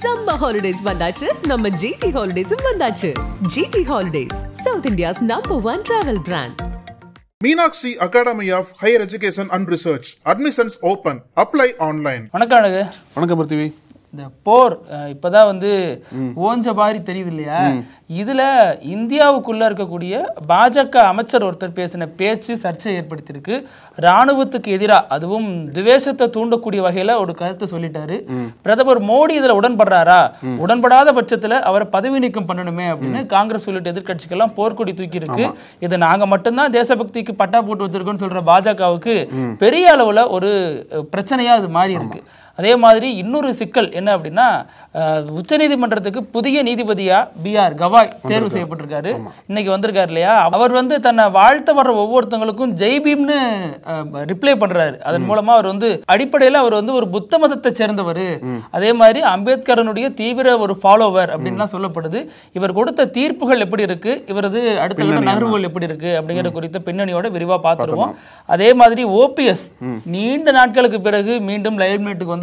Summer holidays வந்தாச்சு, நம்ம GT Holidays வந்தாச்சு. GT Holidays, South India's #1 travel brand. Meenakshi Academy of Higher Education and Research. Admissions open. Apply online. வணக்கம் பிருத்திவி. இந்த போர் இப்பதான் ஓஞ்ச மாதிரி தெரியுது இல்லையா? இதுல இந்தியாவுக்குள்ள இருக்கக்கூடிய பாஜக அமைச்சர் ஒருத்தர் பேசின பேச்சு சர்ச்சை ஏற்படுத்தியிருக்கு. ராணுவத்துக்கு எதிராக, அதுவும் துவேஷத்தை தூண்டக்கூடிய வகையில ஒரு கருத்தை சொல்லிட்டாரு. பிரதமர் மோடி இதுல உடன்படுறாரா? உடன்படாத பட்சத்துல அவரை பதவி நீக்கம் பண்ணணுமே அப்படின்னு காங்கிரஸ் உள்ளிட்ட எதிர்கட்சிகள்லாம் போர்க்கொடி தூக்கி இருக்கு. இது நாங்க மட்டும்தான் தேசபக்திக்கு பட்டா போட்டு வச்சிருக்கோம்னு சொல்ற பாஜகவுக்கு பெரிய அளவுல ஒரு பிரச்சனையா இது மாறி இருக்கு. அதே மாதிரி இன்னொரு சிக்கல் என்ன அப்படின்னா, உச்சநீதிமன்றத்துக்கு புதிய நீதிபதியா BR கவாய் தேர்வு செய்யப்பட்டிருக்காரு. இன்னைக்கு வந்திருக்காரு இல்லையா? அவர் தன்னை வாழ்த்த வர்ற ஒவ்வொருத்தங்களுக்கும் ஜெய்பீம்னு ரிப்ளை பண்றாரு. அதன் மூலமா அவர் அடிப்படையில் அவர் ஒரு புத்த மதத்தை சேர்ந்தவர், அதே மாதிரி அம்பேத்கரனுடைய தீவிர ஒரு ஃபாலோவர் அப்படின்லாம் சொல்லப்படுது. இவர் கொடுத்த தீர்ப்புகள் எப்படி இருக்கு, இவரது அடுத்த கட்ட நகர்வுகள் எப்படி இருக்கு அப்படிங்கிற குறித்த பின்னணியோட விரிவா பார்த்துருவோம். அதே மாதிரி OPS நீண்ட நாட்களுக்கு பிறகு மீண்டும் லைவ்மேட்டுக்கு வந்திருக்காரு.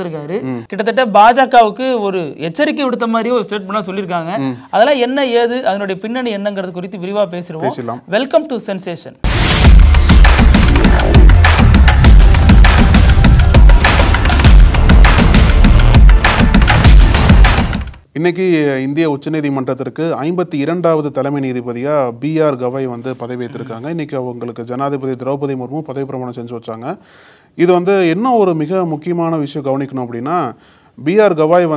கிட்டத்தட்ட பாஜகவுக்கு ஒரு எச்சரிக்கை விடுத்த மாதிரி ஒரு ஸ்டேட்மெண்ட் சொல்லியிருக்காங்க. அதெல்லாம் என்ன ஏது, அதனுடைய பின்னணி என்னங்கிறது குறித்து விரிவா பேசிடுவோம். Welcome to sensation. இன்னைக்கு இந்திய உச்சநீதிமன்றத்திற்கு 52வது தலைமை நீதிபதியா BR கவாய் பதவியேற்றிருக்காங்க. இன்னைக்கு அவங்களுக்கு ஜனாதிபதி திரௌபதி முர்மு பதவி பிரமாணம் செஞ்சு வச்சாங்க. இது என்ன ஒரு மிக முக்கியமான விஷயம் கவனிக்கணும் அப்படின்னா, BR கவாய்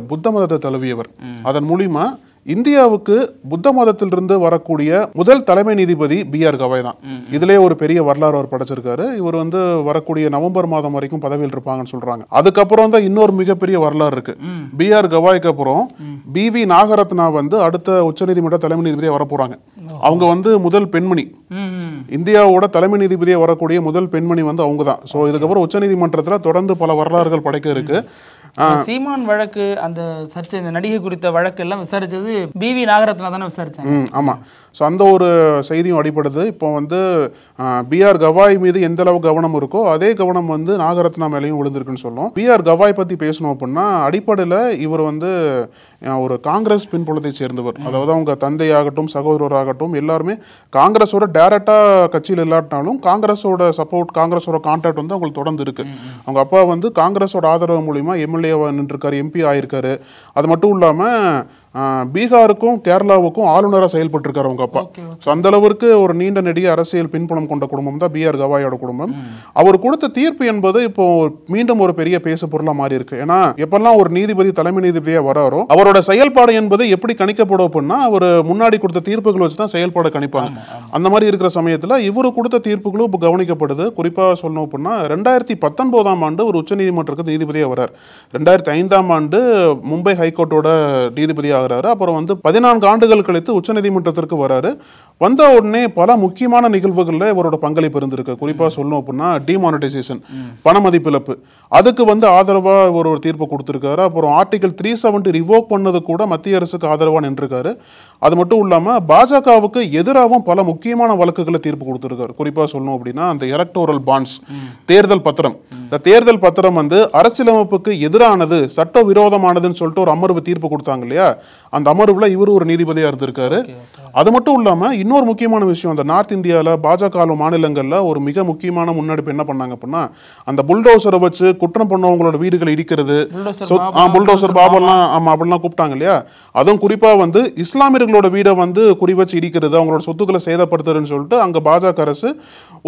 புத்த மதத்தை தழுவியவர். அதன் மூலியமா இந்தியாவுக்கு புத்த மதத்திலிருந்து வரக்கூடிய முதல் தலைமை நீதிபதி BR கவாய் தான். இதுலயே ஒரு பெரிய வரலாறு அவர் படைச்சிருக்காரு. இவர் வரக்கூடிய நவம்பர் மாதம் வரைக்கும் பதவியில் இருப்பாங்கன்னு சொல்றாங்க. அதுக்கப்புறம் தான் இன்னொரு மிகப்பெரிய வரலாறு இருக்கு. BR கவாய்க்கு அப்புறம் BV நாகரத்னா அடுத்த உச்சநீதிமன்ற தலைமை நீதிபதியா வர போறாங்க. அவங்க முதல் பெண்மணி, இந்தியாவோட தலைமை நீதிபதியா வரக்கூடிய முதல் பெண்மணி அவங்க தான். சோ இதுக்கப்புறம் உச்சநீதிமன்றத்துல தொடர்ந்து பல வரலாறுகள் படைக்க இருக்கு. சீமான் வழக்கு, அந்த சர்ச்சை, இந்த நடிகை குறித்த வழக்கு எல்லாம் விசாரிச்சது BV நாகரத்னா தானே விசாரிச்சாங்க. ஆமா. ஸோ அந்த ஒரு செய்தியும் அடிப்படுது. இப்போ BR கவாய் மீது எந்த அளவு கவனம் இருக்கோ அதே கவனம் நாகரத்னா மேலேயும் விழுந்திருக்குன்னு சொல்லும். BR கவாய் பத்தி பேசணும் அப்படின்னா, அடிப்படையில் இவர் ஒரு காங்கிரஸ் பின்புலத்தை சேர்ந்தவர். அதாவது அவங்க தந்தையாகட்டும் சகோதரராகட்டும் எல்லாருமே காங்கிரஸோட டைரக்டா கட்சியில் இல்லாட்டினாலும் காங்கிரஸோட சப்போர்ட், காங்கிரஸோட கான்டாக்ட் அவங்களுக்கு தொடர்ந்து இருக்கு. அவங்க அப்பா காங்கிரஸோட ஆதரவு மூலியமா MLA நின்றுருக்காரு, MP ஆயிருக்காரு. அது மட்டும் இல்லாம பீகாருக்கும் கேரளாவுக்கும் ஆளுநராக செயல்பட்டு இருக்காரு அவங்க அப்பா. அந்த அளவிற்கு ஒரு நீண்ட நெடிய அரசியல் பின்புலம் கொண்ட குடும்பம் தான் BR கவாயோட குடும்பம். அவர் கொடுத்த தீர்ப்பு என்பது இப்போ மீண்டும் ஒரு பெரிய பேசு பொருளா மாறி இருக்கு. ஏன்னா எப்பெல்லாம் ஒரு நீதிபதி தலைமை நீதிபதியா வராரோ அவரோட செயல்பாடு என்பது எப்படி கணிக்கப்படும் அப்படின்னா, அவர் முன்னாடி கொடுத்த தீர்ப்புகள் வச்சுதான் செயல்பாடு கணிப்பாங்க. அந்த மாதிரி இருக்கிற சமயத்துல இவரு கொடுத்த தீர்ப்புகளும் இப்போ கவனிக்கப்படுது. குறிப்பா சொல்லணும் அப்படின்னா, 2019ஆம் ஆண்டு ஒரு உச்ச நீதிமன்றத்துக்கு நீதிபதியா வர்றார். 2005ஆம் ஆண்டு மும்பை ஹைகோர்ட்டோட நீதிபதியா ஆகிறாரு. அப்புறம் 14 ஆண்டுகள் கழித்து உச்சநீதிமன்றத்திற்கு வராரு. வந்த உடனே பல முக்கியமான நிகழ்வுகள்ல இவரோட பங்களிப்பு இருந்திருக்கு. குறிப்பா சொல்லணும் அப்படின்னா, டிமானிட்டைசேஷன், பண மதிப்பிழப்பு, அதுக்கு ஆதரவா ஒரு தீர்ப்பு கொடுத்திருக்காரு. அப்புறம் ஆர்டிகல் 370 ரிவோக் பண்ணது கூட மத்திய அரசுக்கு ஆதரவா நின்றுருக்காரு. அது மட்டும் இல்லாம பாஜகவுக்கு எதிராகவும் பல முக்கியமான வழக்குகளை தீர்ப்பு கொடுத்திருக்காரு. குறிப்பா சொல்லணும் அப்படின்னா, அந்த எலக்டோரல் பாண்ட்ஸ், தேர்தல் பத்திரம், இந்த தேர்தல் பத்திரம் அரசியலமைப்புக்கு எதிரானது, சட்ட விரோதமானதுன்னு சொல்லிட்டு ஒரு அமர்வு தீர்ப்பு கொடுத்தாங்க இல்லையா? அந்த அமர்வுல இவரு ஒரு நீதிபதியா இருந்திருக்காரு. அது மட்டும் இல்லாம இன்னொரு முக்கியமான விஷயம், அந்த நார்த் இந்தியால பாஜக மாநிலங்கள்ல ஒரு மிக முக்கியமான முன்னெடுப்பு என்ன பண்ணாங்க அப்படின்னா, அந்த புல்டோசரை வச்சு குற்றம் பண்ணவங்களோட வீடுகளை இடிக்கிறது, புல்டோசர் பாபெல்லாம் அப்படிலாம் கூப்பிட்டாங்க இல்லையா? அதுவும் குறிப்பா இஸ்லாமியர்களோட வீடை குறி வச்சு இடிக்கிறது, அவங்களோட சொத்துக்களை சேதப்படுத்துறதுன்னு சொல்லிட்டு அங்க பாஜக அரசு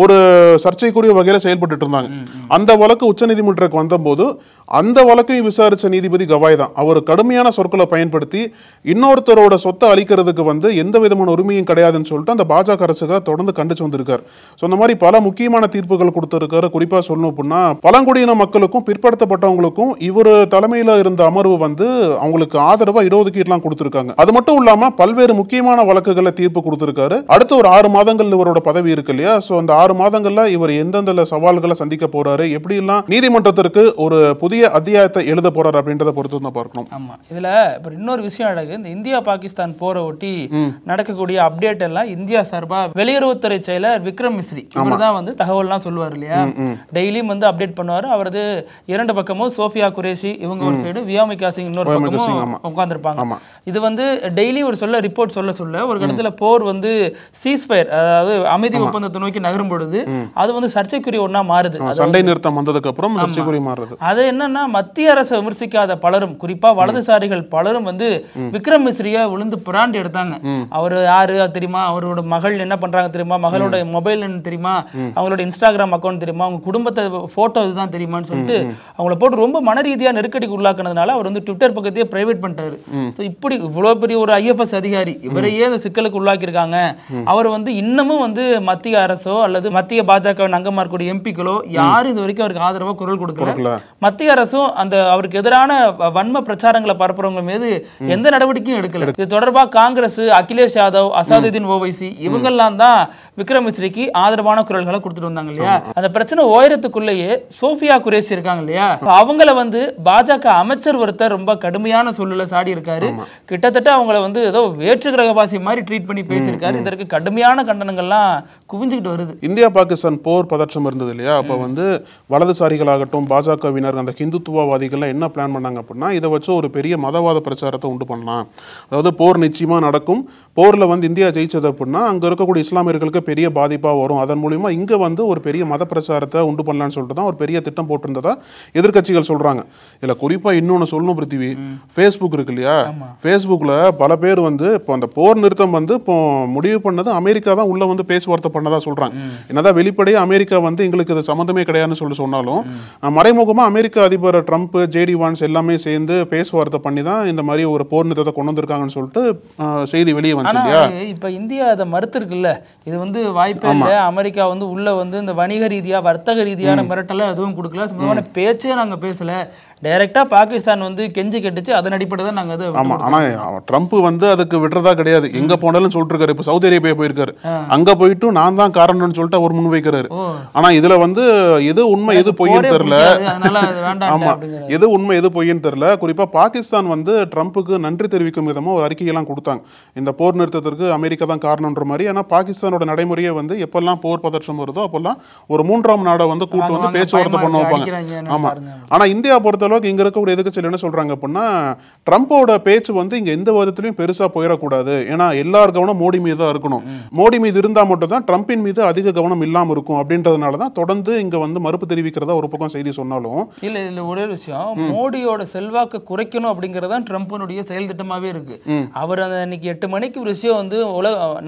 ஒரு சர்ச்சைக்குரிய வகையில செயல்பட்டு இருந்தாங்க. அந்த வழக்கு உச்சநீதிமன்றத்துக்கு வந்தபோது அந்த வழக்கையும் விசாரிச்ச நீதிபதி கவாய் தான். அவர் கடுமையான சொற்களை பயன்படுத்தி இன்னொருத்தரோட சொத்தை அளிக்கிறதுக்கு எந்த விதமான உரிமையும் கிடையாதுன்னு சொல்லிட்டு அந்த பாஜக அரசுக்கு தொடர்ந்து கண்டிச்சு வந்திருக்காரு. ஸோ இந்த மாதிரி பல முக்கியமான தீர்ப்புகள் கொடுத்திருக்காரு. குறிப்பா சொல்லணும் அப்படின்னா, பழங்குடியின மக்களுக்கும் பிற்படுத்தப்பட்டவங்களுக்கும் இவர் தலைமையில இருந்த அமர்வு அவங்களுக்கு ஆதரவா இடஒதுக்கீடுலாம் கொடுத்திருக்காங்க. அது மட்டும் இல்லாம பல்வேறு முக்கியமான வழக்குகளை தீர்ப்பு கொடுத்திருக்காரு. அடுத்த ஒரு 6 மாதங்கள் இவரோட பதவி இருக்கு இல்லையா? ஸோ அந்த 6 மாதங்கள்ல இவர் எந்தெந்த சவால்களை சந்திக்க போறாரு, எப்படி எல்லாம் நீதிமன்றத்திற்கு ஒரு புதிய புதிய அத்தியாயத்தை எழுத போறாரு அப்படின்றத பொறுத்து தான் பார்க்கணும். ஆமா, இதுல இப்ப இன்னொரு விஷயம் அழகு, இந்த இந்தியா பாகிஸ்தான் போரை ஒட்டி நடக்கக்கூடிய அப்டேட் எல்லாம் இந்தியா சார்பா வெளியுறவுத்துறை செயலர் விக்ரம் மிஸ்ரி இவர் தான் வந்து தகவல்லாம் சொல்லுவார் இல்லையா. டெய்லியும் வந்து அப்டேட் பண்ணுவாரு. அவரது இரண்டு பக்கமும் சோஃபியா குரேஷி இவங்க ஒரு சைடு, வியாமிகா சிங் இன்னொரு பக்கமும் உட்கார்ந்துருப்பாங்க. இது வந்து டெய்லி ஒரு ரிப்போர்ட் சொல்ல ஒரு இடத்துல போர் வந்து சீஸ்ஃபயர், அதாவது அமைதி ஒப்பந்தத்தை நோக்கி நகரும் பொழுது அது வந்து சர்ச்சைக்குரிய ஒண்ணா மாறுது. சண்டை நிறுத்தம் வந்ததுக்கு அப்புறம் சர்ச்சைக்குரிய மாறுது. அது என்னன்னா, மத்திய அரசை விமர்சிக்காத பலரும், குறிப்பா வலதுசாரிகள் பலரும் வந்து விக்ரம் மிஸ்ரியை விழுந்து புராண்டி எடுத்தாங்க. அவர் யாரு தெரியுமா, அவரோட மகள் என்ன பண்றாங்க தெரியுமா, மகளோட மொபைல் என்ன தெரியுமா, அவங்களோட இன்ஸ்டாகிராம் அக்கௌண்ட் தெரியுமா, அவங்க குடும்பத்தை போட்டோ இதுதான் தெரியுமான்னு சொல்லிட்டு அவங்கள போட்டு ரொம்ப மன ரீதியா நெருக்கடிக்கு உள்ளாக்குனதுனால அவர் வந்து ட்விட்டர் பக்கத்தையே பிரைவேட் பண்ணிட்டாரு. இப்படி இவ்வளவு பெரிய ஒரு IFS அதிகாரி இவரையே இந்த சிக்கலுக்கு உள்ளாக்கியிருக்காங்க. அவர் வந்து இன்னமும் வந்து மத்திய அரசோ அல்லது மத்திய பாஜக அங்கமா இருக்கக்கூடிய எம்பிக்களோ யாரும் இது வரைக்கும் அவருக்கு ஆதரவா குரல் கொடுக்கல. மத்திய அரசும் அந்த அவருக்கு எதிரான வன்ம பிரச்சாரங்களை பரப்புறவங்க மீது எந்த நடவடிக்கையும் எடுக்கல. இது தொடர்பா காங்கிரஸ், அகிலேஷ் யாதவ், அசாதுதீன் ஓவைசி இவங்கெல்லாம் தான் விக்ரம் மிஸ்ரிக்கு ஆதரவான குரல்களை கொடுத்துட்டு வந்தாங்க இல்லையா. அந்த பிரச்சனை ஓயரத்துக்குள்ளேயே சோஃபியா குரேஷி இருக்காங்க இல்லையா, அவங்கள வந்து பாஜக அமைச்சர் ஒருத்தர் ரொம்ப கடுமையான சொல்லுல சாடி இருக்காரு. கிட்டத்தட்ட அவங்கள வந்து ஏதோ வேற்று கிரகவாசி மாதிரி ட்ரீட் பண்ணி பேசியிருக்காரு. இதற்கு கடுமையான கண்டனங்கள்லாம் குவிஞ்சுக்கிட்டு வருது. இந்தியா பாகிஸ்தான் போர் பதற்றம் இருந்தது இல்லையா, அப்ப வந்து வலதுசாரிகளாகட்டும் பாஜகவினர் அந்த ஹிந்துத்துவவாதிகள் என்ன பிளான் பண்ணாங்க அப்படின்னா, இதை வச்சு ஒரு பெரிய மதவாத பிரச்சாரத்தை உண்டு பண்ணலாம். அதாவது போர் நிச்சயமா நடக்கும், போர்ல வந்து இந்தியா ஜெயிச்சது அப்படின்னா அங்க இருக்கக்கூடிய இஸ்லாமியர்களுக்கு பெரிய பாதிப்பா வரும், அதன் மூலியமா இங்க வந்து ஒரு பெரிய மத பிரச்சாரத்தை உண்டு பண்ணலாம்னு சொல்லிட்டு தான் ஒரு பெரிய திட்டம் போட்டிருந்ததா எதிர்கட்சிகள் சொல்றாங்க. இதுல குறிப்பா இன்னொன்னு சொல்லணும் பிருத்திவி, ஃபேஸ்புக் இருக்கு இல்லையா, ஃபேஸ்புக்ல பல பேர் வந்து இப்போ அந்த போர் நிறுத்தம் வந்து இப்போ முடிவு பண்ணது அமெரிக்கா தான் உள்ள வந்து பேச்சுவார்த்தை பண்ணதா சொல்றாங்க. என்னதான் வெளிப்படையா அமெரிக்கா வந்து எங்களுக்கு இது சம்பந்தமே கிடையாதுன்னு சொல்லி சொன்னாலும் மறைமுகமா அமெரிக்க அதிபர் ட்ரம்ப், JD வான்ஸ் எல்லாமே சேர்ந்து பேச்சுவார்த்தை பண்ணி தான் இந்த மாதிரி ஒரு போர் நிறுத்தத்தை கொண்டு வந்திருக்காங்கன்னு சொல்லிட்டு செய்தி வெளியே வந்து இல்லையா. இப்ப இந்தியா அதை மறுத்திருக்குல்ல, இது வந்து வாய்ப்பே இல்லை. அமெரிக்கா வந்து உள்ள வந்து இந்த வணிக ரீதியா வர்த்தக ரீதியான மிரட்டல எதுவும் கொடுக்கல, சும்மான பேச்சே நாங்க பேசல, டைரக்டா பாகிஸ்தான் வந்து கெஞ்சி கட்டுச்சு, அதன் அடிப்படை தான் நாங்க. ஆமா, ஆனா ட்ரம்ப் வந்து அதுக்கு விடுறதா கிடையாது. எங்க போனாலும் சொல்லிட்டு இருக்காரு. இப்ப சவுதி அரேபியா போயிருக்காரு, அங்க போயிட்டு நான் தான் காரணம்னு சொல்லிட்டு அவர் முன்வைக்கிறாரு. ஆனா இதுல வந்து எது உண்மை எது பொய்ன்னு தெரியல. ஆமா, எது உண்மை எது பொய்ன்னு தெரியல. குறிப்பா பாகிஸ்தான் வந்து ட்ரம்ப்புக்கு நன்றி தெரிவிக்கும் விதமா ஒரு அறிக்கையெல்லாம் கொடுத்தாங்க, இந்த போர் நிறுத்தத்திற்கு அமெரிக்கா தான் காரணம்ன்ற மாதிரி. ஆனா பாகிஸ்தானோட நடைமுறையை வந்து எப்பெல்லாம் போர் பதற்றம் வருதோ அப்பெல்லாம் ஒரு மூன்றாம் நாடை வந்து கூட்டு வந்து பேச்சுவார்த்தை பண்ண வைப்பாங்க. ஆமா, ஆனா இந்தியா பொறுத்த இங்க இருக்கக்கூடிய எதிர்க்கட்சிகள் என்ன சொல்றாங்க அப்படின்னா, ட்ரம்போட பேச்சு வந்து இங்க எந்த விதத்திலையும் பெருசா போயிடக்கூடாது, ஏன்னா எல்லார் கவனம் மோடி மீது தான் இருக்கணும், மோடி மீது இருந்தா மட்டும் தான் ட்ரம்பின் மீது அதிக கவனம் இல்லாம இருக்கும் அப்படின்றதுனாலதான் தொடர்ந்து இங்க வந்து மறுப்பு தெரிவிக்கிறதா ஒரு பக்கம் செய்தி சொன்னாலும் இல்ல ஒரே விஷயம், மோடியோட செல்வாக்கு குறைக்கணும் அப்படிங்கறதா ட்ரம்பினுடைய செயல் திட்டமாவே இருக்கு. அவர் அந்த இன்னைக்கு 8 மணிக்கு ஒரு விஷயம் வந்து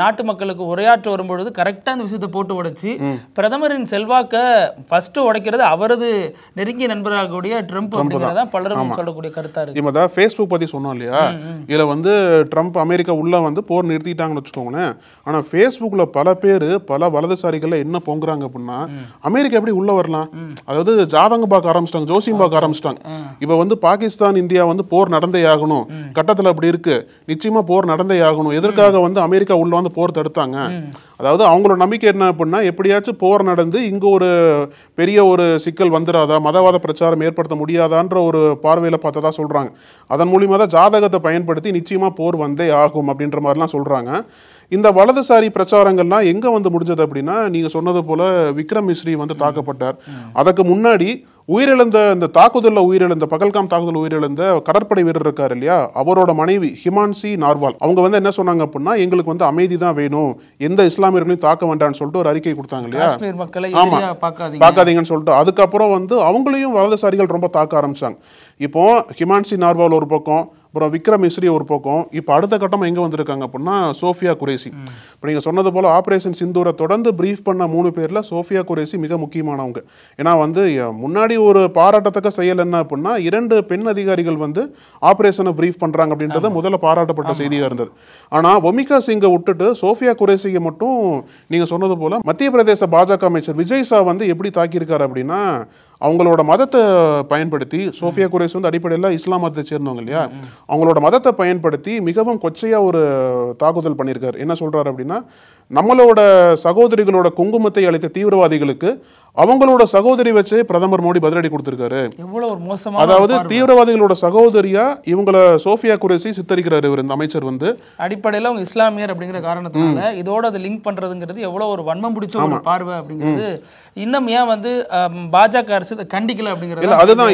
நாட்டு மக்களுக்கு உரையாற்ற வரும்பொழுது கரெக்டா அந்த விஷயத்தை போட்டு உடைச்சு பிரதமரின் செல்வாக்க ஃபர்ஸ்ட் உடைக்கிறது அவரது நெருங்கிய நண்பராக கூடிய ட்ரம்ப் பலரும் சொல்லக்கூடிய கருத்தா இருக்கு. இவதான் Facebook பத்தி சொன்னோம் இல்லையா, இதுல வந்து ட்ரம்ப் அமெரிக்கா உள்ள வந்து போர் நிறுத்திட்டாங்கன்னு வச்சுக்கோங்களேன். ஆனா Facebookல பல பேரு பல வலதுசாரிகள் என்ன பொங்குறாங்க அப்படின்னா, அமெரிக்கா எப்படி உள்ள வரலாம், அதாவது ஜாதகம் பார்க்க ஆரம்பிச்சிட்டாங்க, ஜோசியம் பார்க்க ஆரம்பிச்சிட்டாங்க. இப்ப வந்து பாகிஸ்தான் இந்தியா வந்து போர் நடந்தே ஆகணும், கட்டத்துல அப்படி இருக்கு, நிச்சயமா போர் நடந்தே ஆகணும், எதற்காக வந்து அமெரிக்கா உள்ள வந்து போர் தடுத்தாங்க. அதாவது அவங்களோட நம்பிக்கை என்ன அப்படின்னா, எப்படியாச்சும் போர் நடந்து இங்க ஒரு பெரிய ஒரு சிக்கல் வந்துடாதா, மதவாத பிரச்சாரம் ஏற்படுத்த முடியாதான்ற ஒரு பார்வையில பார்த்ததா சொல்றாங்க. அதன் மூலியமா தான் ஜாதகத்தை பயன்படுத்தி நிச்சயமா போர் வந்தே ஆகும் அப்படின்ற மாதிரிலாம் சொல்றாங்க. இந்த வலதுசாரி பிரச்சாரங்கள்லாம் எங்க வந்து முடிஞ்சது அப்படின்னா, நீங்க சொன்னது போல விக்ரம் மிஸ்ரி வந்து தாக்கப்பட்டார். அதுக்கு முன்னாடி உயிரிழந்த இந்த தாக்குதல்ல உயிரிழந்த பகல்காம் தாக்குதல் உயிரிழந்த கடற்படை வீரர் இருக்காரு இல்லையா, அவரோட மனைவி ஹிமான்சி நார்வால் அவங்க வந்து என்ன சொன்னாங்க அப்படின்னா, எங்களுக்கு வந்து அமைதி தான் வேணும், எந்த இஸ்லாமியர்களையும் தாக்க வேண்டாம்னு சொல்லிட்டு ஒரு அறிக்கை கொடுத்தாங்க இல்லையா. ஆமா, பாக்காதீங்கன்னு சொல்லிட்டு அதுக்கப்புறம் வந்து அவங்களையும் வலதுசாரிகள் ரொம்ப தாக்க ஆரம்பிச்சாங்க. இப்போ ஹிமான்சி நார்வால் ஒரு பக்கம், அப்புறம் விக்ரம் மிஸ்ரி ஒரு பக்கம், இப்போ அடுத்த கட்டமாக எங்கே வந்திருக்காங்க அப்படின்னா சோஃபியா குரேஷி. இப்போ நீங்கள் சொன்னது போல் ஆப்ரேஷன் சிந்தூரை தொடர்ந்து பிரீஃப் பண்ண 3 பேரில் சோஃபியா குரேஷி மிக முக்கியமானவங்க. ஏன்னா வந்து முன்னாடி ஒரு பாராட்டத்தக்க செயல் என்ன அப்படின்னா, 2 பெண் அதிகாரிகள் வந்து ஆப்ரேஷனை பிரீஃப் பண்ணுறாங்க அப்படின்றது முதல்ல பாராட்டப்பட்ட செய்தியாக இருந்தது. ஆனால் ஒமிகா சிங்கை விட்டுட்டு சோஃபியா குரேஷியை மட்டும் நீங்கள் சொன்னது போல் மத்திய பிரதேச பாஜக அமைச்சர் விஜய் ஷா வந்து எப்படி தாக்கியிருக்காரு அப்படின்னா, அவங்களோட மதத்தை பயன்படுத்தி, சோஃபியா குரேஷி வந்து அடிப்படையில் இஸ்லாம் மதத்தை சேர்ந்தவங்க இல்லையா, அவங்களோட மதத்தை பயன்படுத்தி மிகவும் கொச்சையா ஒரு தாக்குதல் பண்ணியிருக்காரு. என்ன சொல்றாரு அப்படின்னா, நம்மளோட சகோதரிகளோட குங்குமத்தை அளித்த தீவிரவாதிகளுக்கு அவங்களோட சகோதரி வச்சு பிரதமர் மோடி பதிலடி கொடுத்திருக்காரு. எவ்வளவு ஒரு மோசமான, அதாவது தீவிரவாதிகளோட சகோதரியா இவங்கள சோஃபியா குரேஷி சித்தரிக்கிறாரு இவர் இந்த அமைச்சர் வந்து. அடிப்படையில் அவங்க இஸ்லாமியர் அப்படிங்கிற காரணத்தினால இதோட அதை லிங்க் பண்றதுங்கிறது எவ்வளவு ஒரு வன்மம் பிடிச்ச ஒரு பார்வை அப்படிங்கிறது. இன்னும் ஏன் வந்து பாஜக அரசு இதை கண்டிக்கல அப்படிங்கிறது அதுதான்.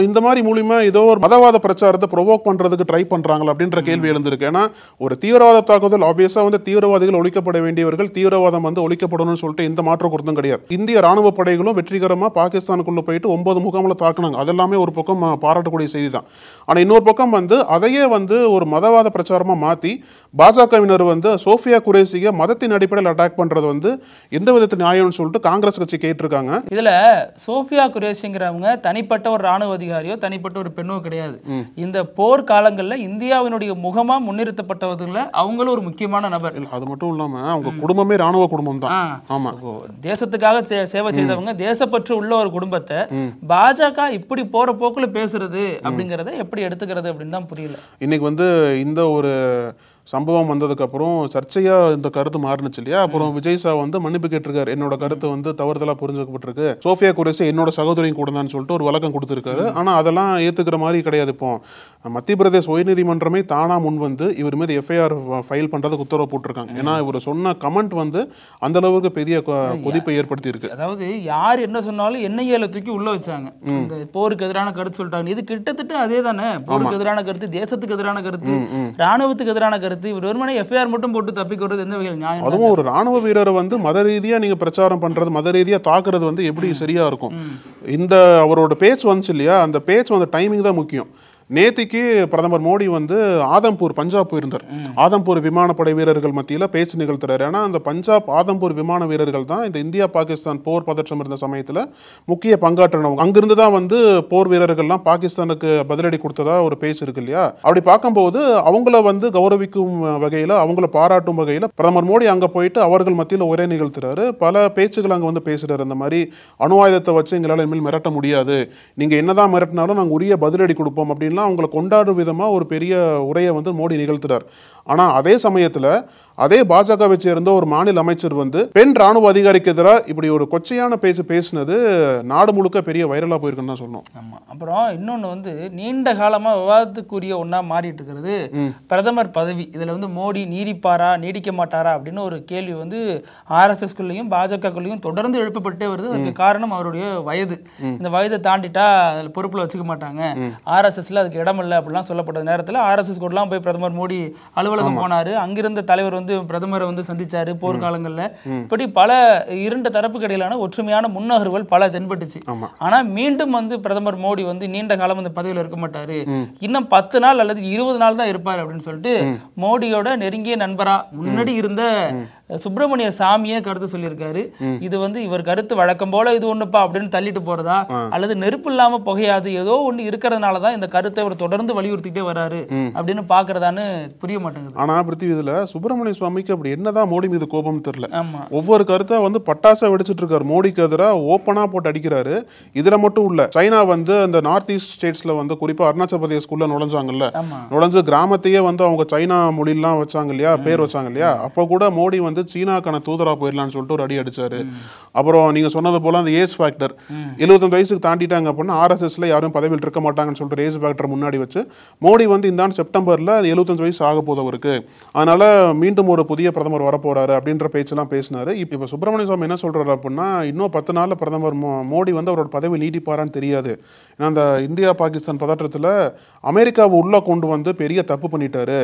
இந்த மாதிரி மூலியமா ஏதோ ஒரு மதவாத பிரச்சாரத்தை ப்ரொவோக் பண்றதுக்கு ட்ரை பண்றாங்களா அப்படின்ற கேள்வி எழுந்திருக்கு. ஏன்னா ஒரு தீவிரவாத தாக்குதல் ஆப்வியஸா வந்து தீவிரவாதிகள் ஒழிக்கப்பட வேண்டியவர்கள், தீவிரவாதம் வந்து ஒழிக்கப்படணும்னு சொல்லிட்டு எந்த மாற்று கருத்தும் கிடையாது. இந்திய ராணுவ படைகளும் வெற்றிகரமா பாகிஸ்தானுக்குள்ள போயிட்டு 9 முகாம்ல தாக்குனாங்க. அதெல்லாமே ஒரு பக்கம் பாராட்டக்கூடிய செய்தி தான். ஆனா இன்னொரு பக்கம் வந்து அதையே வந்து ஒரு மதவாத பிரச்சாரமா மாத்தி பாஜகவினர் வந்து சோஃபியா குரேஷியை மதத்தின் அடிப்படையில் அட்டாக் பண்றது வந்து எந்த விதத்தில் நியாயம்னு சொல்லிட்டு காங்கிரஸ் கட்சி கேட்டிருக்காங்க. இதுல சோஃபியா குரேஷிங்கிறவங்க தனிப்பட்ட ஒரு ராணுவ அதிகாரியோ தனிப்பட்ட ஒரு பெண்ணோ கிடையாது. இந்த போர் காலங்கள்ல இந்தியாவினுடைய முகமா முன்னிறுத்தப்பட்டவர்கள அவங்களும் ஒரு முக்கியமான நபர். அது மட்டும் இல்லாம அவங்க குடும்பமே ராணுவ குடும்பம் தான். ஆமா, தேசத்துக்காக சேவை செய்தவங்க, தேசப்பற்று உள்ள ஒரு குடும்பத்தை பாஜக இப்படி போற போக்குல பேசுறது அப்படிங்கறத எப்படி எடுத்துக்கிறது அப்படின்னு தான் புரியல. இன்னைக்கு வந்து இந்த ஒரு சம்பவம் வந்ததுக்கு அப்புறம் சர்ச்சையா இந்த கருத்து மாறுனுச்சு இல்லையா. அப்புறம் விஜய் சார் வந்து மன்னிப்பு கேட்டிருக்காரு. என்னோட கருத்து வந்து தவறுதலா புரிஞ்சுக்கப்பட்டிருக்கு, சோஃபியா குரேஷி என்னோட சகோதரியும் கூட தான் சொல்லிட்டு ஒரு வழக்கம் கொடுத்திருக்காரு. ஆனா அதெல்லாம் ஏத்துக்கிற மாதிரி கிடையாது. இப்போ மத்திய பிரதேச உயர்நீதிமன்றமே தானா முன் வந்து இவர் மீது எஃப்ஐஆர் ஃபைல் பண்றதுக்கு உத்தரவு போட்டிருக்காங்க. ஏன்னா இவர் சொன்ன கமெண்ட் வந்து அந்த அளவுக்கு பெரிய கொதிப்பை ஏற்படுத்தி இருக்கு. அதாவது யார் என்ன சொன்னாலும் என்ஐஏல தூக்கி உள்ள வச்சாங்க. இந்த போருக்கு எதிரான கருத்து சொல்லிட்டாங்க. இது கிட்டத்தட்ட அதே தானே. போருக்கு எதிரான கருத்து, தேசத்துக்கு எதிரான கருத்து, ராணுவத்துக்கு எதிரான கருத்து. இவர் வெறுமனே எஃப்ஐஆர் மட்டும் போட்டு தப்பிக்கிறது எந்த வகையில் நியாயம்? அதுவும் ஒரு ராணுவ வீரரை வந்து மத ரீதியா நீங்க பிரச்சாரம் பண்றது, மத ரீதியா தாக்குறது வந்து எப்படி சரியா இருக்கும்? இந்த அவரோட பேச்சு வந்துச்சு இல்லையா, அந்த பேச்சு வந்து டைமிங் தான் முக்கியம். நேத்திக்கு பிரதமர் மோடி வந்து ஆதம்பூர் பஞ்சாப் போயிருந்தார். ஆதம்பூர் விமானப்படை வீரர்கள் மத்தியில் பேச்சு நிகழ்த்துறாரு. ஏன்னா அந்த பஞ்சாப் ஆதம்பூர் விமான வீரர்கள் தான் இந்த இந்தியா பாகிஸ்தான் போர் பதற்றம் இருந்த சமயத்தில் முக்கிய பங்காற்றினவங்க. அங்கிருந்து தான் வந்து போர் வீரர்கள்லாம் பாகிஸ்தானுக்கு பதிலடி கொடுத்ததா ஒரு பேச்சு இருக்கு இல்லையா. அப்படி பார்க்கும்போது அவங்கள வந்து கௌரவிக்கும் வகையில், அவங்கள பாராட்டும் வகையில் பிரதமர் மோடி அங்கே போயிட்டு அவர்கள் மத்தியில் ஒரே நிகழ்த்துறாரு. பல பேச்சுகள் அங்கே வந்து பேசுறாரு. இந்த மாதிரி அணு ஆயுதத்தை வச்சு எங்களால் இனிமேல் மிரட்ட முடியாது, நீங்க என்னதான் மிரட்டினாலும் நாங்கள் உரிய பதிலடி கொடுப்போம் அப்படின்னு அவங்களை கொண்டாடும் விதமா ஒரு பெரிய உரையை வந்து மோடி நிகழ்த்துறார். ஆனா அதே சமயத்துல அதே பாஜகவை சேர்ந்த ஒரு மாநில அமைச்சர் வந்து பெண் ராணுவ அதிகாரிக்கு எதிராக இப்படி ஒரு கொச்சையான பேச்சு பேசினது நாடு முழுக்க பெரிய வைரலா போயிருக்குன்னு தான் சொன்னோம். ஆமா. அப்புறம் இன்னொன்னு வந்து நீண்ட காலமா விவாதத்துக்குரிய ஒன்னா மாறிட்டு இருக்கிறது பிரதமர் பதவி. இதுல வந்து மோடி நீடிப்பாரா நீடிக்க மாட்டாரா அப்படின்னு ஒரு கேள்வி வந்து RSSக்குள்ளேயும் பாஜகக்குள்ளேயும் தொடர்ந்து எழுப்பப்பட்டே வருது. அதுக்கு காரணம் அவருடைய வயது. இந்த வயதை தாண்டிட்டா அதில் பொறுப்புல வச்சுக்க மாட்டாங்க, RSSல அதுக்கு இடம் இல்லை அப்படிலாம் சொல்லப்பட்ட நேரத்தில் RSS கூடலாம் போய் பிரதமர் மோடி அலுவலகம் போனாரு. அங்கிருந்த தலைவர் வந்து பிரதமரை வந்து சந்திச்சாரு போர்க்காலங்கள்ல. இப்படி பல இரண்டு தரப்புக்கு இடையிலான ஒற்றுமையான முன்னகர்வுகள் பல தென்பட்டுச்சு. ஆனா மீண்டும் வந்து பிரதமர் மோடி வந்து நீண்ட காலம் அந்த பதவியில் இருக்க மாட்டாரு, இன்னும் 10 நாள் அல்லது 20 நாள் தான் இருப்பாரு அப்படின்னு சொல்லிட்டு மோடியோட நெருங்கிய நண்பரா முன்னாடி இருந்த சுப்பிரமணிய சாமியே கருத்து சொல்லியிருக்காரு. இது வந்து இவர் கருத்து வழக்கம் போல இது ஒண்ணுப்பா அப்படின்னு தள்ளிட்டு போறதா, அல்லது நெருப்பு இல்லாம புகையாது ஏதோ ஒண்ணு இருக்கிறதுனாலதான் இந்த கருத்தை அவர் தொடர்ந்து வலியுறுத்திட்டே வராரு அப்படின்னு பாக்குறதான்னு புரிய மாட்டேங்குது. ஆனா பிருத்திவி, இதுல சுப்பிரமணிய சுவாமிக்கு அப்படி என்னதான் மோடி மீது கோபம் தெரியல. ஒவ்வொரு கருத்தா வந்து பட்டாசா வெடிச்சிட்டு இருக்காரு. மோடிக்கு எதிராக ஓப்பனா போட்டு அடிக்கிறாரு. இதுல மட்டும் இல்ல, சைனா வந்து அந்த நார்த் ஈஸ்ட் ஸ்டேட்ஸ்ல வந்து குறிப்பா அருணாச்சல பிரதேஷ்குள்ள நுழைஞ்சாங்கல்ல, நுழைஞ்சு கிராமத்தையே வந்து அவங்க சைனா மொழியெல்லாம் வச்சாங்க இல்லையா, பேர் வச்சாங்க இல்லையா. அப்ப கூட மோடி வந்து சீனாக்கான தூதரா போயிடலாம்னு சொல்லிட்டு ஒரு அடி அடிச்சாரு. அப்புறம் நீங்க சொன்னது போல அந்த ஏஜ் ஃபேக்டர் 75 வயசுக்கு தாண்டிட்டாங்க அப்படின்னா RSSல யாரும் பதவியில் இருக்க மாட்டாங்கன்னு சொல்லிட்டு ஏஜ் ஃபேக்டர் முன்னாடி வச்சு மோடி வந்து இந்த ஆண்டு செப்டம்பர்ல 75 வயசு ஆக போது அவருக்கு. அதனால மீண்டும் ஒரு புதிய பிரதமர் வரப்போறாரு அப்படின்ற பேச்செல்லாம் பேசினாரு. இப்ப சுப்பிரமணிய சுவாமி என்ன சொல்றாரு அப்படின்னா, இன்னும் 10 நாள்ல பிரதமர் மோடி வந்து அவரோட பதவி நீட்டிப்பாரான்னு தெரியாது. ஏன்னா அந்த இந்தியா பாகிஸ்தான் பதற்றத்துல அமெரிக்காவை உள்ள கொண்டு வந்து பெரிய தப்பு பண்ணிட்டாரு.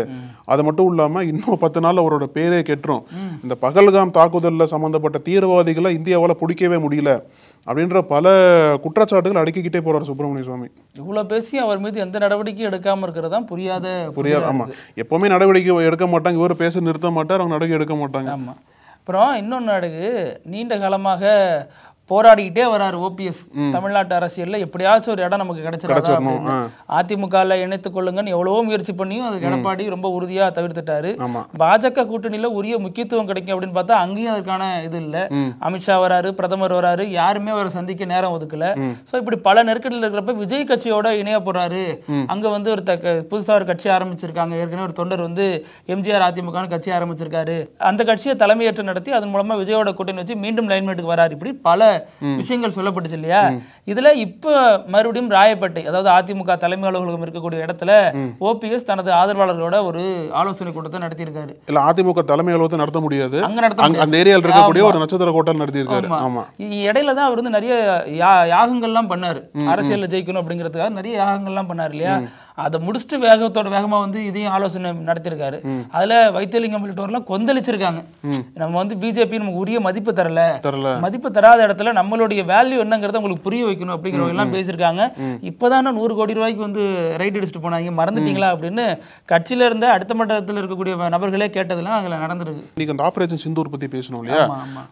அது மட்டும் இல்லாம இன்னும் 10 நாள் அவரோட பேரே கெட்டுரும். இந்த பகல்காம் தாக்குதல்ல சம்பந்தப்பட்ட தீவிரவாதிகளை இந்தியாவால பிடிக்கவே முடியல அப்படின்ற பல குற்றச்சாட்டுகள் அடுக்கிக்கிட்டே போறாரு சுப்பிரமணிய சுவாமி. இவ்வளவு பேசி அவர் மீது எந்த நடவடிக்கையும் எடுக்காம இருக்கிறதா புரியாது. ஆமா, எப்பவுமே நடவடிக்கை எடுக்க மாட்டாங்க. இவர் பேச நிறுத்த மாட்டார், அவங்க நடவடிக்கை எடுக்க மாட்டாங்க. ஆமா. அப்புறம் இன்னொன்னு அடகு, நீண்ட காலமாக போராடிக்கிட்டே வராரு OPS. தமிழ்நாட்டு அரசியல்ல எப்படியாச்சும் ஒரு இடம் நமக்கு கிடைச்சிடும், அதிமுகல இணைத்துக் கொள்ளுங்கன்னு எவ்வளவோ முயற்சி பண்ணியும் அது எடப்பாடி ரொம்ப உறுதியா தவிர்த்துட்டாரு. பாஜக கூட்டணியில உரிய முக்கியத்துவம் கிடைக்கும் அப்படின்னு பார்த்தா அங்கேயும் அதுக்கான இது இல்ல. அமித்ஷா வராரு, பிரதமர் வராரு, யாருமே அவரை சந்திக்க நேரம் ஒதுக்கல. சோ இப்படி பல நெருக்கடியில் இருக்கிறப்ப விஜய் கட்சியோட இணைய போறாரு. அங்க வந்து ஒரு புதுசா ஒரு கட்சி ஆரம்பிச்சிருக்காங்க. ஏற்கனவே ஒரு தொண்டர் வந்து எம்ஜிஆர் அதிமுக கட்சி ஆரம்பிச்சிருக்காரு. அந்த கட்சியை தலைமையேற்று நடத்தி அதன் மூலமா விஜயோட கூட்டணி வச்சு மீண்டும் லைன்மேட்டுக்கு வராரு. இப்படி பல விஷயங்கள் சொல்லப்பட்டுச்சு இல்லையா. இதுல இப்ப மறுபடியும் ராயப்பேட்டை, அதாவது அதிமுக தலைமை அலுவலகம் இருக்கக்கூடிய இடத்துல ஓபிஎஸ் தனது ஆதரவாளர்களோட ஒரு ஆலோசனை கூட்டத்தை நடத்தியிருக்காரு. இல்ல அதிமுக தலைமை அலுவலகத்தை நடத்த முடியாது, அங்க நடத்த அந்த ஏரியால இருக்கக்கூடிய ஒரு நட்சத்திர ஹோட்டல் நடத்தியிருக்காரு. ஆமா, இடையில தான் அவர் வந்து நிறைய யாகங்கள்லாம் பண்ணாரு, அரசியல்ல ஜெயிக்கணும் அப்படிங்கிறதுக்காக நிறைய யாகங்கள்லாம் பண்ணாரு இல்லையா. அதை முடிச்சுட்டு வேகமா வந்து இதையும் ஆலோசனை நடத்திருக்காரு. அதுல வைத்தியலிங்கம் உள்ளிட்டோர்லாம் கொந்தளிச்சிருக்காங்க. நம்ம வந்து பிஜேபி நமக்கு உரிய மதிப்பு தரல, மதிப்பு தராத இடத்துல நம்மளுடைய வேல்யூ என்னங்கிறத உங்களுக்கு புரிய வைக்கணும் அப்படிங்கிறவங்க எல்லாம் பேசியிருக்காங்க. இப்பதான் 100 கோடி ரூபாய்க்கு வந்து ரைட் அடிச்சுட்டு போனாங்க, மறந்துட்டீங்களா அப்படின்னு கட்சியில இருந்த அடுத்த மட்டத்தில் இருக்கக்கூடிய நபர்களே கேட்டதெல்லாம் அங்க நடந்திருக்கு. இன்னைக்கு அந்த ஆபரேஷன் சிந்தூர் பத்தி பேசணும் இல்லையா.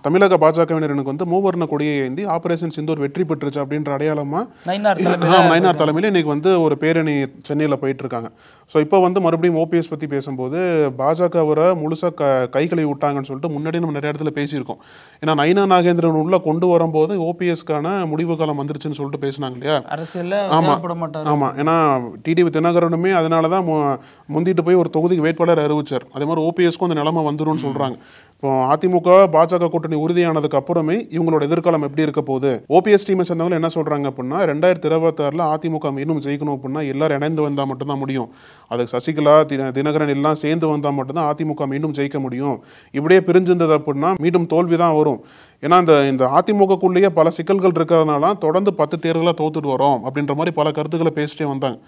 தமிழக பாஜகவினருக்கு வந்து மூவர்ண கொடியை ஏந்தி ஆபரேஷன் சிந்தூர் வெற்றி பெற்றுச்சு அப்படின்ற அடையாளமா நயினார் தலைமையில இன்னைக்கு வந்து ஒரு பேரணி சென்னையில் போயிட்டு இருக்காங்க. ஸோ இப்போ வந்து மறுபடியும் ஓபிஎஸ் பற்றி பேசும்போது பாஜக அவரை முழுசாக கைகளை விட்டாங்கன்னு சொல்லிட்டு முன்னாடி நம்ம நிறைய இடத்துல பேசியிருக்கோம். ஏன்னா நயினா நாகேந்திரன் உள்ள கொண்டு வரும்போது ஓபிஎஸ்க்கான முடிவு காலம் வந்துருச்சுன்னு சொல்லிட்டு பேசினாங்க இல்லையா. ஆமாம், ஏன்னா டிடிவி தினகரனுமே அதனால தான் முந்திட்டு போய் ஒரு தொகுதிக்கு வேட்பாளர் அறிவிச்சார். அதே மாதிரி ஓபிஎஸ்க்கும் அந்த நிலைமை வந்துடும் சொல்கிறாங்க. இப்போ அதிமுக பாஜக கூட்டணி உறுதியானதுக்கு அப்புறமே இவங்களோட எதிர்காலம் எப்படி இருக்க போகுது. ஓபிஎஸ் டீமை சேர்ந்தவங்க என்ன சொல்றாங்க அப்படின்னா 2026 அதிமுக இன்னும் ஜெயிக்கணும் அப்படின்னா எல்லாரும் இணைந்து வந்தா மட்டும்தான் முடியும். அதுக்கு சசிகலா தினகரன் எல்லாம் சேர்ந்து வந்தா மட்டும்தான் அதிமுக மீண்டும் ஜெயிக்க முடியும். இப்படியே பிரிஞ்சிருந்தது அப்படின்னா மீண்டும் தோல்விதான் வரும். ஏன்னா இந்த அதிமுகக்குள்ளேயே பல சிக்கல்கள் இருக்கிறதுனால தொடர்ந்து 10 தேர்தலாக தோத்துட்டு வரோம் அப்படின்ற மாதிரி பல கருத்துக்களை பேசிட்டே வந்தாங்க.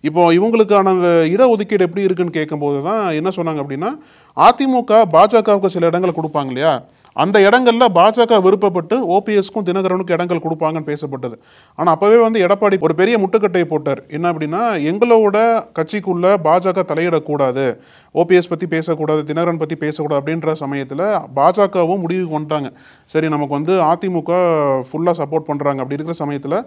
இப்போ இவங்களுக்கான அந்த இடஒதுக்கீடு எப்படி இருக்குன்னு கேட்கும்போது தான் என்ன சொன்னாங்க அப்படின்னா அதிமுக பாஜகவுக்கு சில இடங்களை கொடுப்பாங்க இல்லையா, அந்த இடங்கள்ல பாஜக விருப்பப்பட்டு ஓபிஎஸ்க்கும் தினகரனுக்கும் இடங்கள் கொடுப்பாங்கன்னு பேசப்பட்டது. ஆனா அப்பவே வந்து எடப்பாடி ஒரு பெரிய முட்டுக்கட்டையை போட்டார். என்ன அப்படின்னா எங்களோட கட்சிக்குள்ள பாஜக தலையிடக்கூடாது, ஓபிஎஸ் பத்தி பேசக்கூடாது, தினகரன் பத்தி பேசக்கூடாது அப்படின்ற சமயத்துல பாஜகவும் முடிவுக்கு வந்துட்டாங்க. சரி நமக்கு வந்து அதிமுக ஃபுல்லா சப்போர்ட் பண்றாங்க அப்படி இருக்கிற சமயத்துல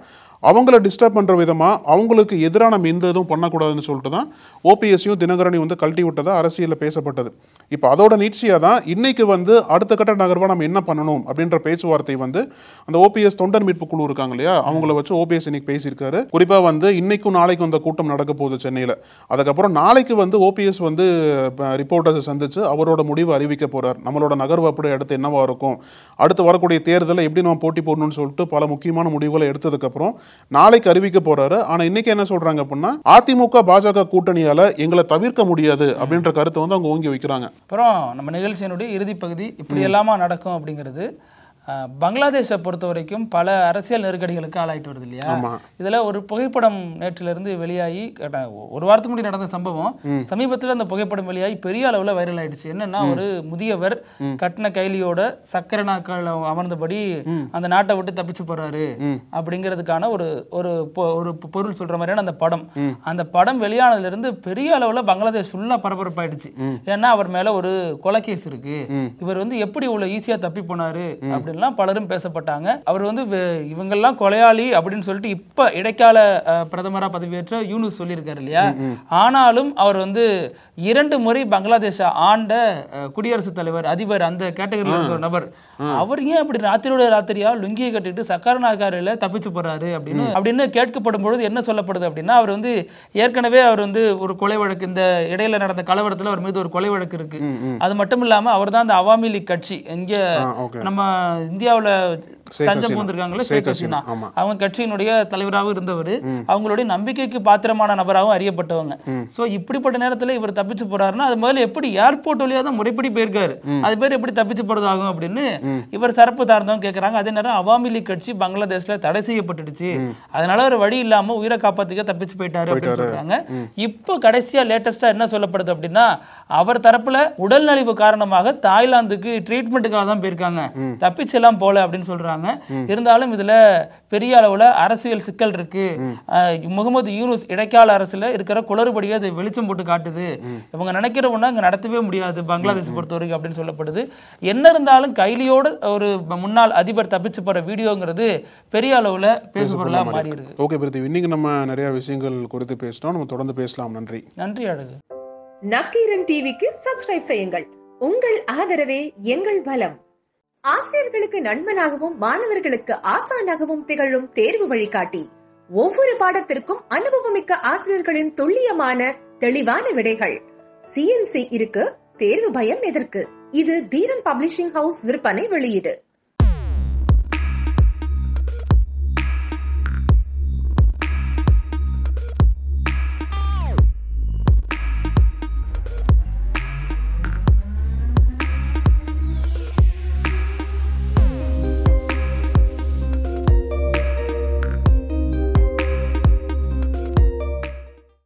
அவங்கள டிஸ்டர்ப் பண்ற விதமா அவங்களுக்கு எதிராக நம்ம எந்த இதுவும் பண்ணக்கூடாதுன்னு சொல்லிட்டு தான் ஓபிஎஸ்ஸையும் தினகரனையும் வந்து கழட்டி விட்டதா அரசியலில் பேசப்பட்டது. இப்போ அதோட நீட்சியாக தான் இன்னைக்கு வந்து அடுத்த கட்ட நகர்வா நம்ம என்ன பண்ணணும் அப்படின்ற பேச்சுவார்த்தை வந்து அந்த ஓபிஎஸ் தொண்டர் மீட்பு குழு இருக்காங்க இல்லையா, அவங்கள வச்சு ஓபிஎஸ் இன்னைக்கு பேசியிருக்காரு. குறிப்பா வந்து இன்னைக்கும் நாளைக்கும் அந்த கூட்டம் நடக்க போகுது சென்னையில். அதுக்கப்புறம் நாளைக்கு வந்து ஓபிஎஸ் வந்து ரிப்போர்ட்டர்ஸை சந்திச்சு அவரோட முடிவு அறிவிக்க போறார். நம்மளோட நகர்வு அப்படி அடுத்து என்னவா இருக்கும், அடுத்து வரக்கூடிய தேர்தலில் எப்படி நம்ம போட்டி போடணும்னு சொல்லிட்டு பல முக்கியமான முடிவுகளை எடுத்ததுக்கு அப்புறம் நாளைக்கு அறிவிக்க போறாரு. ஆனா இன்னைக்கு என்ன சொல்றாங்க அப்படின்னா அதிமுக பாஜக கூட்டணியால எங்களை தவிர்க்க முடியாது அப்படின்ற கருத்தை வந்து அவங்க ஓங்கி வைக்கிறாங்க. அப்புறம் நம்ம நிகழ்ச்சியினுடைய இறுதி பகுதி இப்படி எல்லாமா நடக்கும் அப்படிங்கிறது. பங்களாதேஷை பொறுத்த வரைக்கும் பல அரசியல் நெருக்கடிகளுக்கு ஆளாயிட்டு வருது இல்லையா. இதுல ஒரு புகைப்படம் நேற்றிலிருந்து வெளியாகி ஒரு வாரத்துக்கு முன்னாடி நடந்த சம்பவம் சமீபத்தில் அந்த புகைப்படம் வெளியாகி பெரிய அளவுல வைரல் ஆயிடுச்சு. என்னன்னா ஒரு முதியவர் கட்டின கைலியோட சக்கர நாட்கள் அமர்ந்தபடி அந்த நாட்டை விட்டு தப்பிச்சு போறாரு அப்படிங்கிறதுக்கான ஒரு பொருள் சொல்ற மாதிரியான அந்த படம் வெளியானதுல இருந்து பெரிய அளவுல பங்களாதேஷ் ஃபுல்லா பரபரப்பாயிடுச்சு. ஏன்னா அவர் மேல ஒரு கொலை கேஸ் இருக்கு, இவர் வந்து எப்படி இவ்வளவு ஈஸியா தப்பி போனாரு அப்படின்னு பலரும் பேசப்பட்டாங்க. அவர் வந்து இவங்கெல்லாம் கொலையாளி அப்படின்னு சொல்லிட்டு இப்ப இடைக்கால பிரதமரா பதவியேற்ற யூனுஸ் சொல்லியிருக்காரு இல்லையா. ஆனாலும் அவர் வந்து 2 முறை பங்களாதேஷ ஆண்ட குடியரசுத் தலைவர் அதிபர் அந்த கேட்டகரியில் இருக்கிற நபர். அவர் ஏன் அப்படி ராத்திரியா லுங்கியை கட்டிட்டு சக்கர நாற்காலியில தப்பிச்சு போறாரு அப்படின்னு கேட்கப்படும் பொழுது என்ன சொல்லப்படுது அப்படின்னா அவர் வந்து ஏற்கனவே அவர் வந்து ஒரு கொலை வழக்கு, இந்த இடையில நடந்த கலவரத்துல அவர் மீது ஒரு கொலை வழக்கு இருக்கு. அது மட்டும் இல்லாம அவர் தான் அந்த அவாமி லீக் கட்சி இங்க நம்ம இந்தியாவுல தஞ்சம் பூந்திருக்காங்களே ஷேக் ஹசீனா, அவங்க கட்சியினுடைய தலைவராகவும் இருந்தவர், அவங்களுடைய நம்பிக்கைக்கு பாத்திரமான நபராகவும் அறியப்பட்டவங்க. சோ இப்படிப்பட்ட நேரத்துல இவர் தப்பிச்சு போறாருன்னா அது முதல்ல எப்படி ஏர்போர்ட் வழியா தான் முறைப்படி போயிருக்காரு, அது பேர் எப்படி தப்பிச்சு போறதாகும் அப்படின்னு இவர் சரப்பு தார்ந்தவங்க கேட்கறாங்க. அதே நேரம் அவாமி லீக் கட்சி பங்களாதேஷ்ல தடை செய்யப்பட்டுடுச்சு, அதனால ஒரு வழி இல்லாம உயிரை காப்பாத்திக்க தப்பிச்சு போயிட்டாரு அப்படின்னு சொல்றாங்க. இப்போ கடைசியா லேட்டஸ்டா என்ன சொல்லப்படுது அப்படின்னா அவர் தரப்புல உடல் நலிவு காரணமாக தாய்லாந்துக்கு ட்ரீட்மெண்ட்டுக்காக தான் போயிருக்காங்க, தப்பிச்சு எல்லாம் போல அப்படின்னு சொல்றாங்க. இருந்தாலும் இதுல பெரிய அளவுல அரசியல் சிக்கல் இருக்கு. முகமது யூனுஸ் இடைக்கால அரசுல இருக்கிற குளறுபடியை அது வெளிச்சம் போட்டு காட்டுது. இவங்க நினைக்கிற ஒண்ணு அங்க நடத்தவே முடியாது பங்களாதேஷ் பொறுத்த வரைக்கும் அப்படின்னு சொல்லப்படுது. என்ன இருந்தாலும் கைலியோட ஒரு முன்னாள் அதிபர் தப்பிச்சு போற வீடியோங்கிறது பெரிய அளவுல பேசுபொருளா மாறி இருக்கு. ஓகே பிரித்திவ், இன்னைக்கு நம்ம நிறைய விஷயங்கள் குறித்து பேசிட்டோம். நம்ம தொடர்ந்து பேசலாம். நன்றி. நன்றி அழகு. நக்கீரன் டிவிக்கு சப்ஸ்கிரைப் செய்யுங்கள். உங்கள் ஆதரவே எங்கள் பலம். ஆசிரியர்களுக்கு நண்பனாகவும் மாணவர்களுக்கு ஆசானாகவும் திகழும் தேர்வு வழிகாட்டி. ஒவ்வொரு பாடத்திற்கும் அனுபவமிக்க ஆசிரியர்களின் துல்லியமான தெளிவான விடைகள். CNC இருக்கு, தேர்வு பயம் எதற்கு? இது தீரன் பப்ளிஷிங் ஹவுஸ் விற்பனை வெளியீடு.